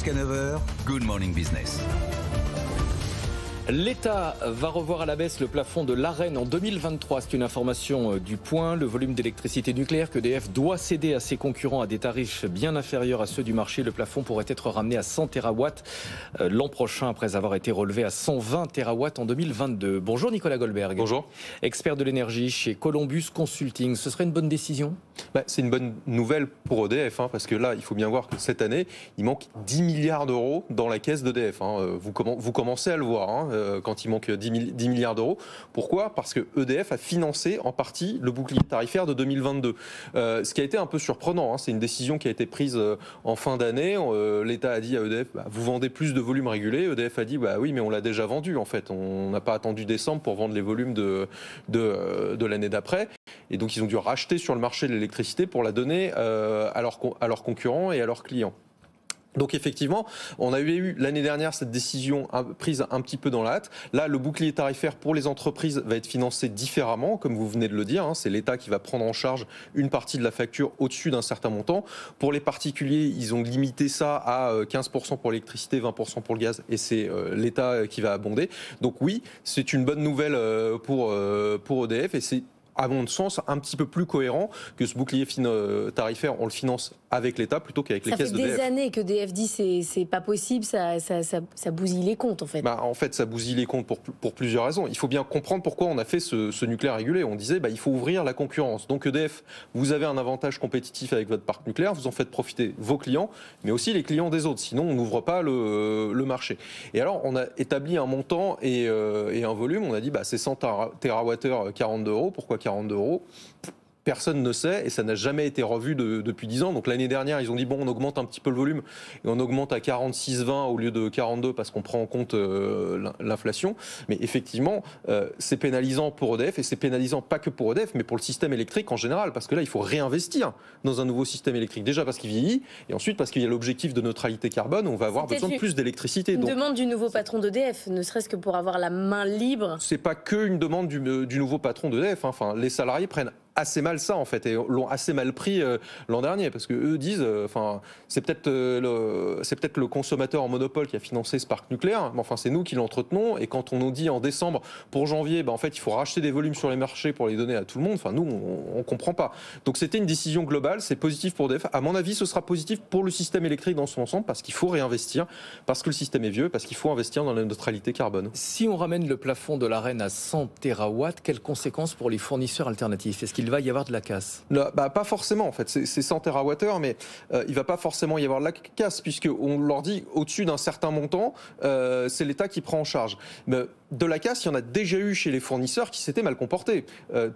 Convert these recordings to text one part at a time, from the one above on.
Jusqu'à 9 h, Good Morning Business. L'État va revoir à la baisse le plafond de l'Arenh en 2023. C'est une information du Point. Le volume d'électricité nucléaire qu'EDF doit céder à ses concurrents à des tarifs bien inférieurs à ceux du marché. Le plafond pourrait être ramené à 100 TW l'an prochain après avoir été relevé à 120 TW en 2022. Bonjour Nicolas Goldberg. Bonjour. Expert de l'énergie chez Columbus Consulting. Ce serait une bonne décision ? C'est une bonne nouvelle pour EDF, parce que là, il faut bien voir que cette année, il manque 10 milliards d'euros dans la caisse d'EDF. Vous commencez à le voir. Quand il manque 10 milliards d'euros. Pourquoi ? Parce que EDF a financé en partie le bouclier tarifaire de 2022. Ce qui a été un peu surprenant, c'est une décision qui a été prise en fin d'année. L'État a dit à EDF, vous vendez plus de volumes régulés. EDF a dit, oui, mais on l'a déjà vendu en fait. On n'a pas attendu décembre pour vendre les volumes de l'année d'après. Et donc ils ont dû racheter sur le marché de l'électricité pour la donner à leurs concurrents et à leurs clients. Donc effectivement, on a eu l'année dernière cette décision prise un petit peu dans la hâte. Là, le bouclier tarifaire pour les entreprises va être financé différemment, comme vous venez de le dire. C'est l'État qui va prendre en charge une partie de la facture au-dessus d'un certain montant. Pour les particuliers, ils ont limité ça à 15% pour l'électricité, 20% pour le gaz, et c'est l'État qui va abonder. Donc oui, c'est une bonne nouvelle pour EDF, et c'est à mon sens, un petit peu plus cohérent que ce bouclier tarifaire, on le finance avec l'État plutôt qu'avec les caisses d'EDF. Ça fait des années que DF dit c'est pas possible, ça bousille les comptes en fait. En fait, ça bousille les comptes pour plusieurs raisons. Il faut bien comprendre pourquoi on a fait ce nucléaire régulé. On disait il faut ouvrir la concurrence. Donc EDF, vous avez un avantage compétitif avec votre parc nucléaire, vous en faites profiter vos clients, mais aussi les clients des autres. Sinon, on n'ouvre pas le marché. Et alors, on a établi un montant et un volume. On a dit c'est 100 TWh, 42 euros. Pourquoi 42 euros ? Personne ne sait et ça n'a jamais été revu depuis 10 ans. Donc l'année dernière, ils ont dit on augmente un petit peu le volume et on augmente à 46,20 au lieu de 42 parce qu'on prend en compte l'inflation. Mais effectivement, c'est pénalisant pour EDF et c'est pénalisant pas que pour EDF mais pour le système électrique en général parce que là, il faut réinvestir dans un nouveau système électrique. Déjà parce qu'il vieillit et ensuite parce qu'il y a l'objectif de neutralité carbone, on va avoir besoin de plus d'électricité. Une demande du nouveau patron d'EDF, ne serait-ce que pour avoir la main libre. C'est pas que une demande du nouveau patron d'EDF. Les salariés prennent assez mal ça en fait et l'ont assez mal pris l'an dernier parce que eux disent c'est peut-être le consommateur en monopole qui a financé ce parc nucléaire mais c'est nous qui l'entretenons et quand on nous dit en décembre pour janvier en fait il faut racheter des volumes sur les marchés pour les donner à tout le monde nous on comprend pas. Donc c'était une décision globale, c'est positif pour EDF. À mon avis ce sera positif pour le système électrique dans son ensemble parce qu'il faut réinvestir, parce que le système est vieux, parce qu'il faut investir dans la neutralité carbone. Si on ramène le plafond de l'Arenh à 100 TW, quelles conséquences pour les fournisseurs alternatifs ? Est-ce qu'il va y avoir de la casse ? Pas forcément en fait, c'est 100 TWh mais il va pas forcément y avoir de la casse puisqu'on leur dit au-dessus d'un certain montant c'est l'État qui prend en charge. Mais de la casse, il y en a déjà eu chez les fournisseurs qui s'étaient mal comportés.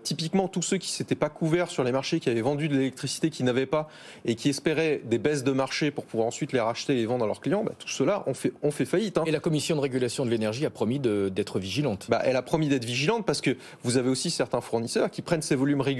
Typiquement tous ceux qui s'étaient pas couverts sur les marchés, qui avaient vendu de l'électricité qu'ils n'avaient pas et qui espéraient des baisses de marché pour pouvoir ensuite les racheter et les vendre à leurs clients, tout cela on fait faillite. Et la Commission de régulation de l'énergie a promis d'être vigilante. Elle a promis d'être vigilante parce que vous avez aussi certains fournisseurs qui prennent ces volumes régulés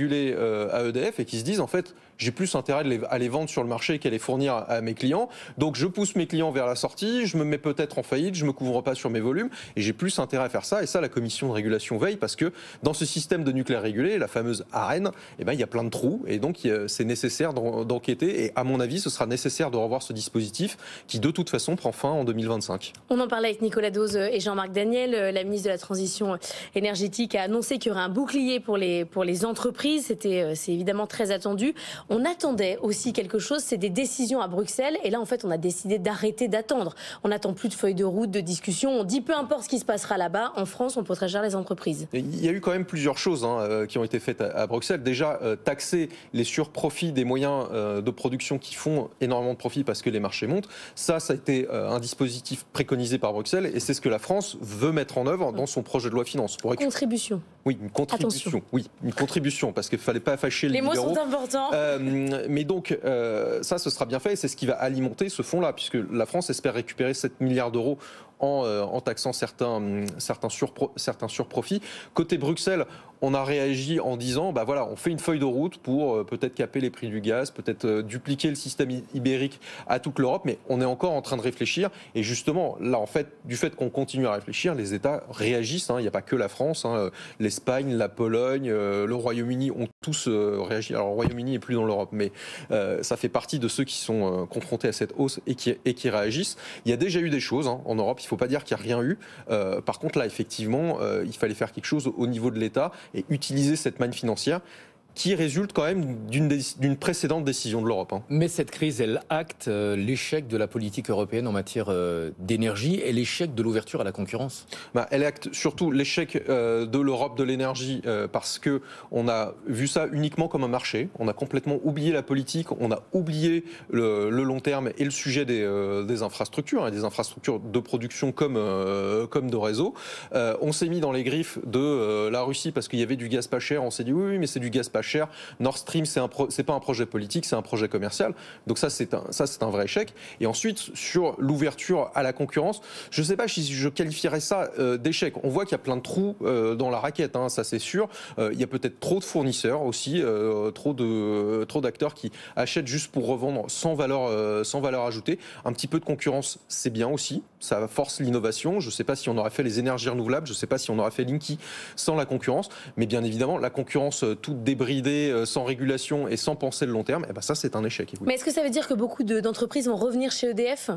à EDF et qui se disent en fait j'ai plus intérêt à les vendre sur le marché qu'à les fournir à mes clients. Donc je pousse mes clients vers la sortie, je me mets peut-être en faillite, je me couvre pas sur mes volumes et j'ai plus intérêt à faire ça. Et ça, la Commission de régulation veille parce que dans ce système de nucléaire régulé, la fameuse Arenh, il y a plein de trous et donc c'est nécessaire d'enquêter. Et à mon avis, ce sera nécessaire de revoir ce dispositif qui de toute façon prend fin en 2025. On en parlait avec Nicolas Dose et Jean-Marc Daniel. La ministre de la Transition énergétique a annoncé qu'il y aurait un bouclier pour les entreprises. C'est évidemment très attendu. On attendait aussi quelque chose, c'est des décisions à Bruxelles. Et là, en fait, on a décidé d'arrêter d'attendre. On n'attend plus de feuilles de route, de discussion. On dit peu importe ce qui se passera là-bas. En France, on protégera les entreprises. Il y a eu quand même plusieurs choses qui ont été faites à Bruxelles. Déjà, taxer les surprofits des moyens de production qui font énormément de profit parce que les marchés montent. Ça a été un dispositif préconisé par Bruxelles et c'est ce que la France veut mettre en œuvre dans son projet de loi finances. Contribution. Oui, une contribution. Attention. Oui, une contribution parce qu'il ne fallait pas fâcher les libéraux. Les mots sont importants. Mais donc, ça, ce sera bien fait et c'est ce qui va alimenter ce fonds-là puisque la France espère récupérer 7 milliards d'euros en taxant certains surprofits. Côté Bruxelles, on a réagi en disant, bah voilà, on fait une feuille de route pour peut-être caper les prix du gaz, peut-être dupliquer le système ibérique à toute l'Europe, mais on est encore en train de réfléchir. Et justement, là, en fait, du fait qu'on continue à réfléchir, les États réagissent. Il n'y a pas que la France, l'Espagne, la Pologne, le Royaume-Uni ont tous réagi. Alors, le Royaume-Uni n'est plus dans l'Europe, mais ça fait partie de ceux qui sont confrontés à cette hausse et qui réagissent. Il y a déjà eu des choses en Europe. Il ne faut pas dire qu'il n'y a rien eu. Par contre, là, effectivement, il fallait faire quelque chose au niveau de l'État et utiliser cette manne financière qui résulte quand même d'une précédente décision de l'Europe. Mais cette crise, elle acte l'échec de la politique européenne en matière d'énergie et l'échec de l'ouverture à la concurrence. Elle acte surtout l'échec de l'Europe de l'énergie parce qu'on a vu ça uniquement comme un marché. On a complètement oublié la politique, on a oublié le long terme et le sujet des infrastructures, des infrastructures de production comme de réseau. On s'est mis dans les griffes de la Russie parce qu'il y avait du gaz pas cher. On s'est dit oui, mais c'est du gaz pas cher. Nord Stream, c'est pas un projet politique, c'est un projet commercial. Donc ça, c'est un vrai échec. Et ensuite, sur l'ouverture à la concurrence, je ne sais pas si je qualifierais ça d'échec. On voit qu'il y a plein de trous dans la raquette, ça c'est sûr. Il y a peut-être trop de fournisseurs aussi, trop d'acteurs qui achètent juste pour revendre sans valeur ajoutée. Un petit peu de concurrence, c'est bien aussi. Ça force l'innovation. Je ne sais pas si on aurait fait les énergies renouvelables, je ne sais pas si on aurait fait Linky sans la concurrence. Mais bien évidemment, la concurrence toute débridée, sans régulation et sans penser le long terme, ça c'est un échec. Oui. Mais est-ce que ça veut dire que beaucoup d'entreprises vont revenir chez EDF ?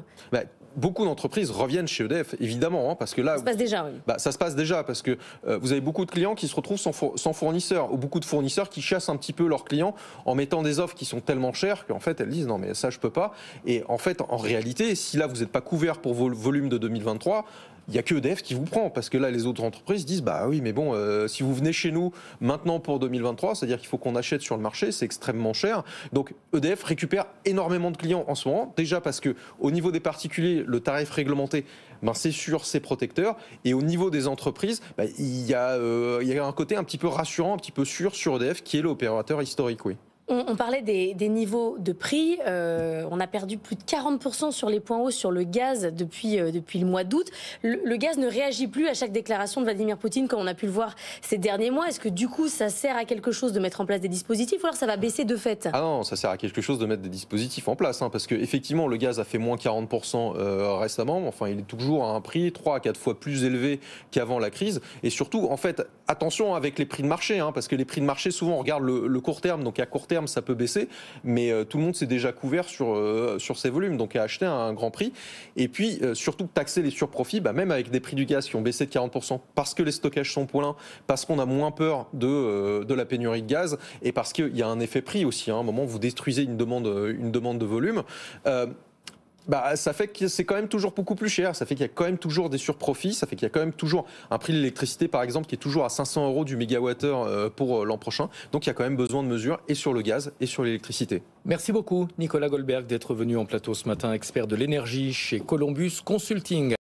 Beaucoup d'entreprises reviennent chez EDF, évidemment, parce que là... Ça se passe déjà, oui. Ça se passe déjà, parce que vous avez beaucoup de clients qui se retrouvent sans fournisseurs, ou beaucoup de fournisseurs qui chassent un petit peu leurs clients en mettant des offres qui sont tellement chères qu'en fait, elles disent non, mais ça, je peux pas. Et en fait, en réalité, si là, vous n'êtes pas couvert pour vos volumes de 2023, il n'y a que EDF qui vous prend, parce que là, les autres entreprises disent, bah oui, mais bon, si vous venez chez nous maintenant pour 2023, c'est-à-dire qu'il faut qu'on achète sur le marché, c'est extrêmement cher. Donc EDF récupère énormément de clients en ce moment, déjà parce que au niveau des particuliers, le tarif réglementé, c'est sûr, c'est protecteur. Et au niveau des entreprises, il y a un côté un petit peu rassurant, un petit peu sûr sur EDF, qui est l'opérateur historique, oui. On parlait des niveaux de prix. On a perdu plus de 40% sur les points hauts sur le gaz depuis le mois d'août. Le gaz ne réagit plus à chaque déclaration de Vladimir Poutine, comme on a pu le voir ces derniers mois. Est-ce que du coup, ça sert à quelque chose de mettre en place des dispositifs ou alors ça va baisser de fait ? Ah non, ça sert à quelque chose de mettre des dispositifs en place. Parce qu'effectivement, le gaz a fait moins 40% récemment. Enfin, il est toujours à un prix 3 à 4 fois plus élevé qu'avant la crise. Et surtout, en fait, attention avec les prix de marché. Parce que les prix de marché, souvent, on regarde le court terme. Donc à court terme, ça peut baisser, mais tout le monde s'est déjà couvert sur ses volumes, donc à acheter à un grand prix. Et puis, surtout, taxer les surprofits, même avec des prix du gaz qui ont baissé de 40%, parce que les stockages sont pleins, parce qu'on a moins peur de la pénurie de gaz, et parce qu'il y a un effet prix aussi. À un moment, vous détruisez une demande de volume. Ça fait que c'est quand même toujours beaucoup plus cher, ça fait qu'il y a quand même toujours des surprofits, ça fait qu'il y a quand même toujours un prix de l'électricité par exemple qui est toujours à 500 € du mégawattheure pour l'an prochain. Donc il y a quand même besoin de mesures et sur le gaz et sur l'électricité. Merci beaucoup Nicolas Goldberg d'être venu en plateau ce matin, expert de l'énergie chez Columbus Consulting.